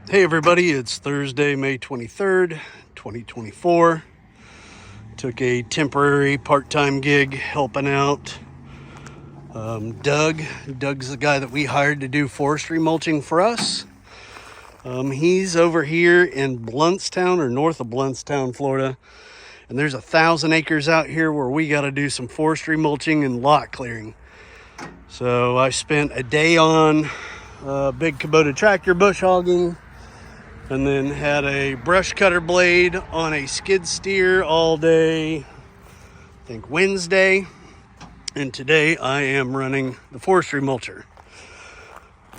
Hey everybody, it's Thursday, May 23rd, 2024. Took a temporary part-time gig helping out Doug. Doug's the guy that we hired to do forestry mulching for us. He's over here in Bluntstown or north of Bluntstown, Florida. And there's 1,000 acres out here where we got to do some forestry mulching and lot clearing. So I spent a day on big Kubota tractor bush hogging, and then had a brush cutter blade on a skid steer all day, I think Wednesday. And today I am running the forestry mulcher.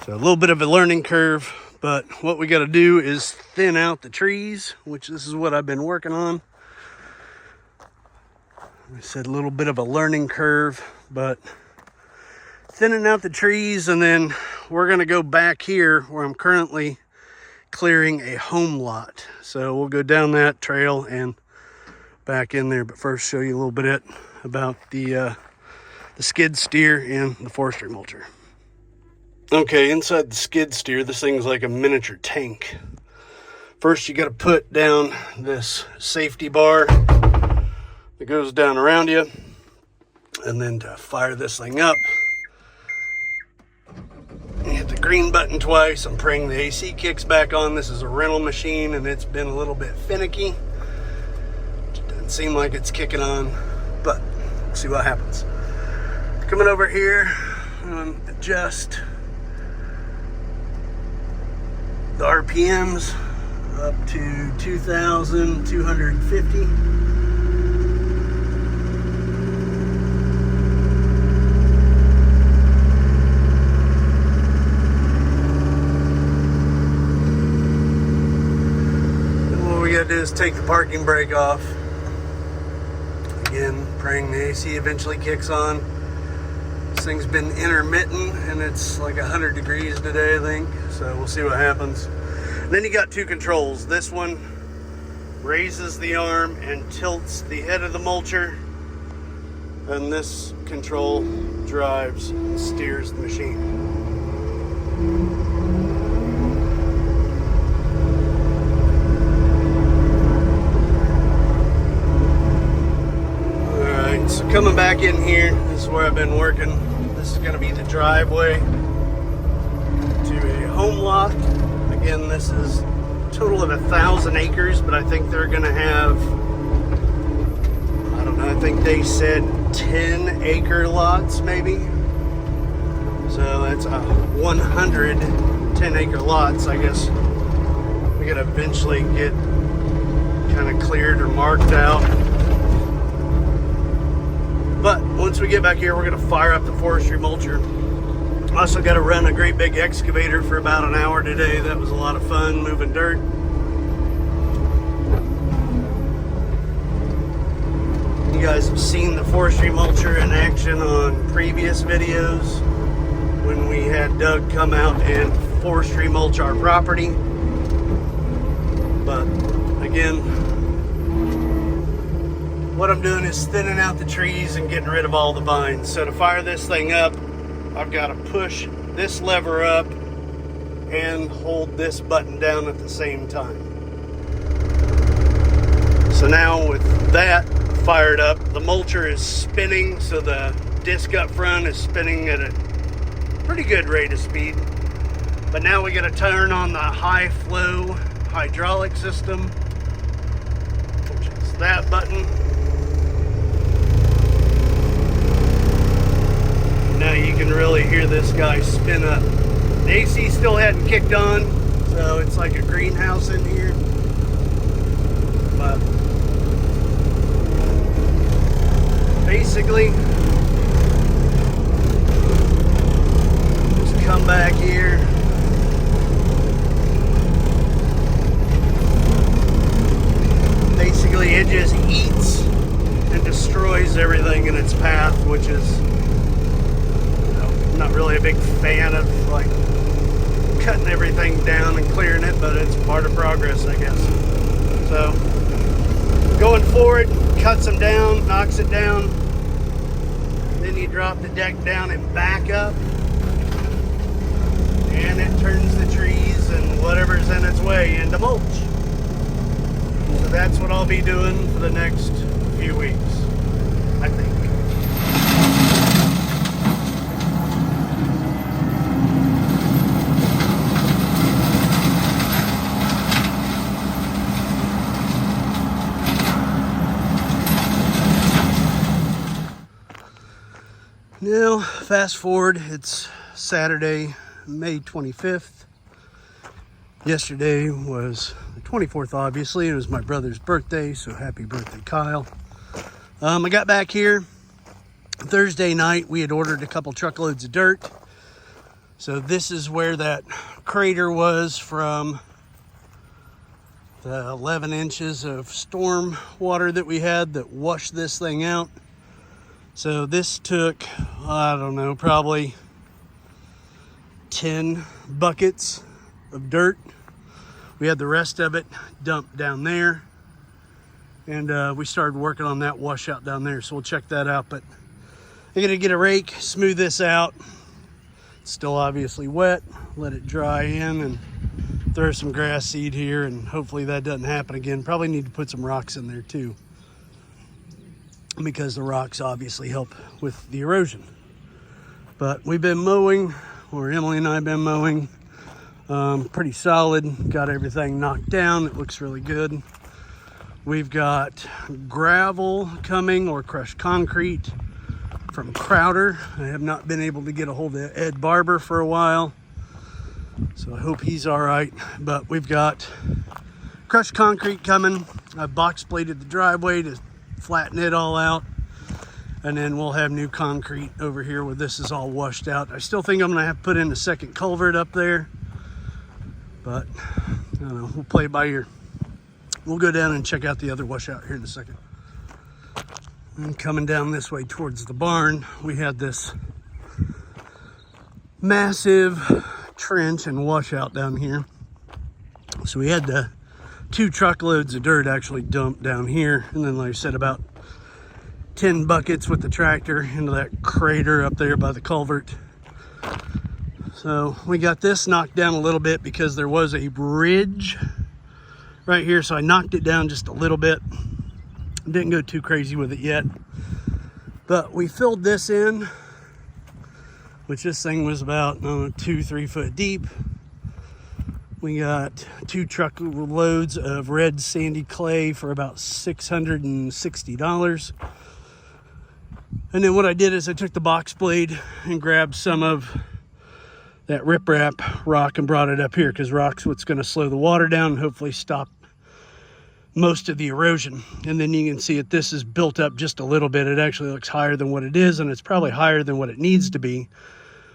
So a little bit of a learning curve, but what we got to do is thin out the trees, which this is what I've been working on. I said a little bit of a learning curve, but thinning out the trees, and then we're going to go back here where I'm currently clearing a home lot. So we'll go down that trail and back in there, but first show you a little bit about the skid steer and the forestry mulcher. Okay, inside the skid steer, this thing's like a miniature tank. First you got to put down this safety bar that goes down around you, and then to fire this thing up, hit the green button twice. I'm praying the AC kicks back on. This is a rental machine and it's been a little bit finicky. It doesn't seem like it's kicking on, but we'll see what happens. Coming over here, adjust the RPMs up to 2,250. Do is take the parking brake off. Again, praying the AC eventually kicks on. This thing's been intermittent and it's like 100 degrees today, I think. So we'll see what happens. And then you got two controls. This one raises the arm and tilts the head of the mulcher. And this control drives and steers the machine. So coming back in here, this is where I've been working. This is going to be the driveway to a home lot. Again, this is a total of 1,000 acres, but I think they're going to have, I don't know, I think they said 10 acre lots maybe. So that's 100 10 acre lots. I guess we got to eventually get kind of cleared or marked out. But once we get back here, we're going to fire up the forestry mulcher. Also got to run a great big excavator for about an hour today. That was a lot of fun moving dirt. You guys have seen the forestry mulcher in action on previous videos when we had Doug come out and forestry mulch our property. But again, what I'm doing is thinning out the trees and getting rid of all the vines. So to fire this thing up, I've got to push this lever up and hold this button down at the same time. So now with that fired up, the mulcher is spinning, so the disc up front is spinning at a pretty good rate of speed. But now we got to turn on the high flow hydraulic system, which is that button. Now you can really hear this guy spin up. The AC still hadn't kicked on, so it's like a greenhouse in here. But basically, just come back here. Basically, it just eats and destroys everything in its path, which is not really a big fan of like cutting everything down and clearing it, but it's part of progress, I guess. So going forward, cuts them down, knocks it down, then you drop the deck down and back up, and it turns the trees and whatever's in its to mulch. So that's what I'll be doing for the next few weeks, I think. Now, fast forward, it's Saturday, May 25th. Yesterday was the 24th, obviously. It was my brother's birthday, so happy birthday, Kyle. I got back here Thursday night. We had ordered a couple truckloads of dirt. So this is where that crater was from the 11 inches of storm water that we had that washed this thing out. So this took, I don't know, probably 10 buckets of dirt. We had the rest of it dumped down there, and we started working on that washout down there, so we'll check that out. But I'm gonna get a rake, smooth this out. It's still obviously wet, let it dry in, and throw some grass seed here, and hopefully that doesn't happen again. Probably need to put some rocks in there too, because the rocks obviously help with the erosion. But we've been mowing, or Emily and I have been mowing, pretty solid. Got everything knocked down. It looks really good. We've got gravel coming, or crushed concrete, from Crowder. I have not been able to get a hold of Ed Barber for a while, so I hope he's all right. But we've got crushed concrete coming. I box bladed the driveway to flatten it all out, and then we'll have new concrete over here where this is all washed out. I still think I'm gonna have to put in a second culvert up there, but I don't know, we'll play it by ear. We'll go down and check out the other washout here in a second. And coming down this way towards the barn, we had this massive trench and washout down here. So we had the 2 truckloads of dirt actually dumped down here, and then, like I said, about 10 buckets with the tractor into that crater up there by the culvert. So we got this knocked down a little bit because there was a bridge right here, so I knocked it down just a little bit. Didn't go too crazy with it yet, but we filled this in, which this thing was about, I don't know, 2-3 foot deep. We got 2 truckloads of red sandy clay for about $660. And then what I did is I took the box blade and grabbed some of that riprap rock and brought it up here, because rock's what's going to slow the water down and hopefully stop most of the erosion. And then you can see it, this is built up just a little bit. It actually looks higher than what it is, and it's probably higher than what it needs to be.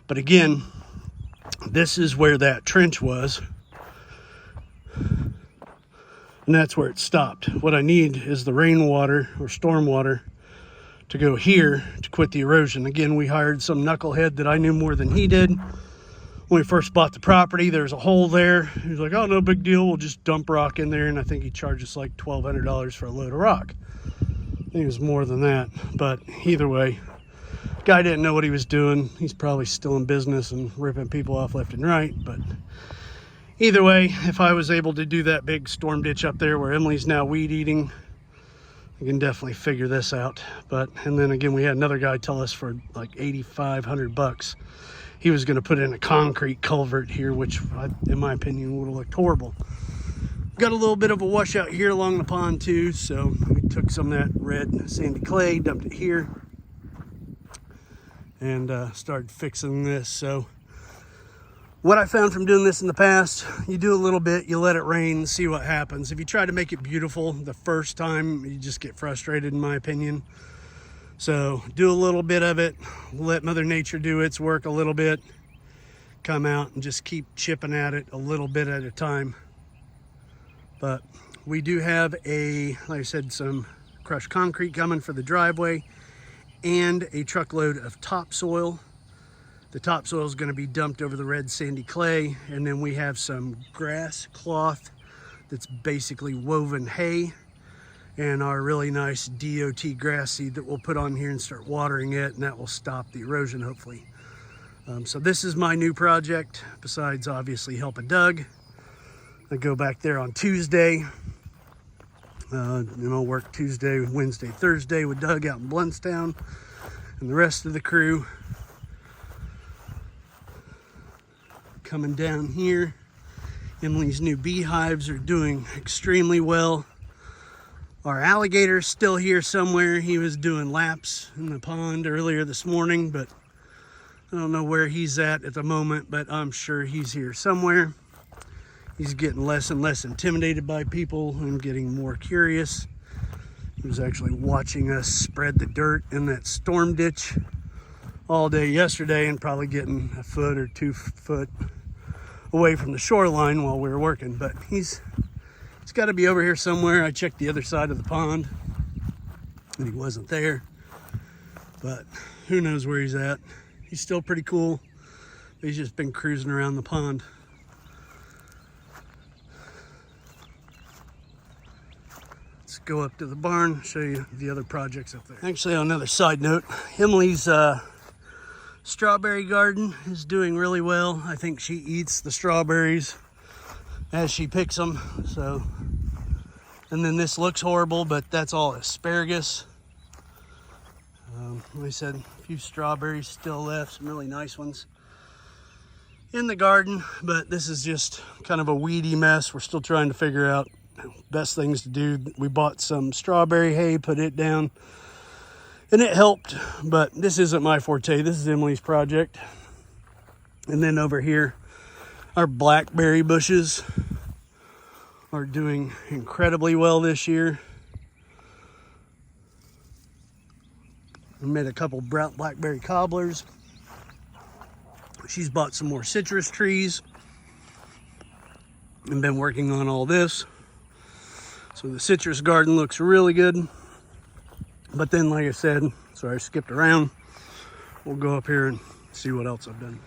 But again, this is where that trench was, and that's where it stopped. What I need is the rainwater or storm water to go here to quit the erosion. Again, we hired some knucklehead that I knew more than he did. When we first bought the property, there's a hole there. He was like, oh, no big deal, we'll just dump rock in there. And I think he charged us like $1,200 for a load of rock. I think it was more than that, but either way, guy didn't know what he was doing. He's probably still in business and ripping people off left and right. But either way, if I was able to do that big storm ditch up there where Emily's now weed eating, I can definitely figure this out. But, and then again, we had another guy tell us for like $8,500 he was going to put in a concrete culvert here, which in my opinion would have looked horrible. Got a little bit of a washout here along the pond too, so we took some of that red sandy clay, dumped it here, and started fixing this. So what I found from doing this in the past, you do a little bit, you let it rain, see what happens. If you try to make it beautiful the first time, you just get frustrated, in my opinion. So do a little bit of it, let Mother Nature do its work a little bit, come out and just keep chipping at it a little bit at a time. But we do have like I said, some crushed concrete coming for the driveway and a truckload of topsoil. The topsoil is going to be dumped over the red sandy clay, and then we have some grass cloth that's basically woven hay, and our really nice DOT grass seed that we'll put on here and start watering it, and that will stop the erosion hopefully. So this is my new project, besides obviously helping Doug. I go back there on Tuesday. And I'll work Tuesday, Wednesday, Thursday with Doug out in Bluntstown and the rest of the crew. Coming down here, Emily's new beehives are doing extremely well. Our alligator's still here somewhere. He was doing laps in the pond earlier this morning, but I don't know where he's at the moment, but I'm sure he's here somewhere. He's getting less and less intimidated by people and getting more curious. He was actually watching us spread the dirt in that storm ditch all day yesterday and probably getting a foot or 2 foot away from the shoreline while we were working, but he's got to be over here somewhere. I checked the other side of the pond and he wasn't there, but who knows where he's at. He's still pretty cool. He's just been cruising around the pond. Let's go up to the barn, show you the other projects up there. Actually, on another side note, Emily's strawberry garden is doing really well. I think she eats the strawberries as she picks them. So, and then this looks horrible, but that's all asparagus. Like I said, a few strawberries still left, some really nice ones in the garden, but this is just kind of a weedy mess. We're still trying to figure out best things to do. We bought some strawberry hay, put it down, and it helped, but this isn't my forte. This is Emily's project. And then over here, our blackberry bushes are doing incredibly well this year. We made a couple blackberry cobblers. She's bought some more citrus trees and been working on all this. So the citrus garden looks really good. But then, like I said, sorry I skipped around. We'll go up here and see what else I've done.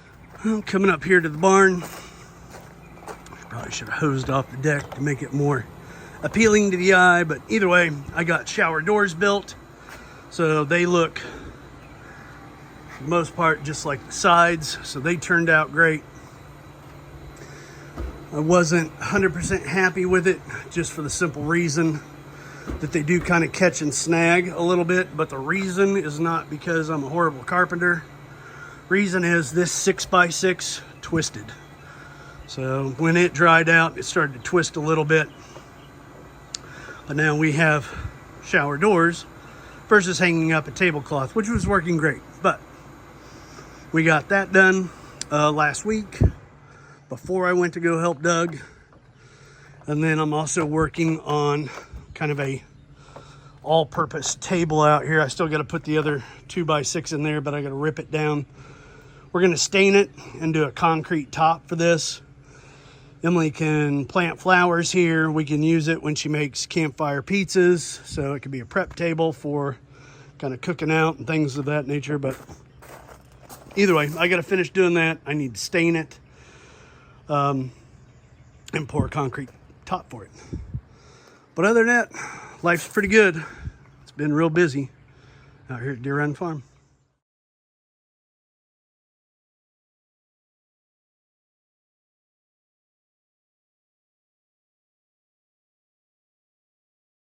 Well, coming up here to the barn. Probably should have hosed off the deck to make it more appealing to the eye, but either way, I got shower doors built. So they look, for the most part, just like the sides. So they turned out great. I wasn't 100% happy with it, just for the simple reason that they do kind of catch and snag a little bit, but the reason is not because I'm a horrible carpenter. Reason is this 6x6 twisted. So when it dried out, it started to twist a little bit. But now we have shower doors versus hanging up a tablecloth, which was working great. But we got that done last week before I went to go help Doug. And then I'm also working on kind of a all-purpose table out here. I still got to put the other 2x6 in there, but I got to rip it down. We're going to stain it and do a concrete top for this. Emily can plant flowers here. We can use it when she makes campfire pizzas, so it could be a prep table for kind of cooking out and things of that nature. But either way, I got to finish doing that. I need to stain it and pour a concrete top for it. But other than that, life's pretty good. It's been real busy out here at Deer Run Farm.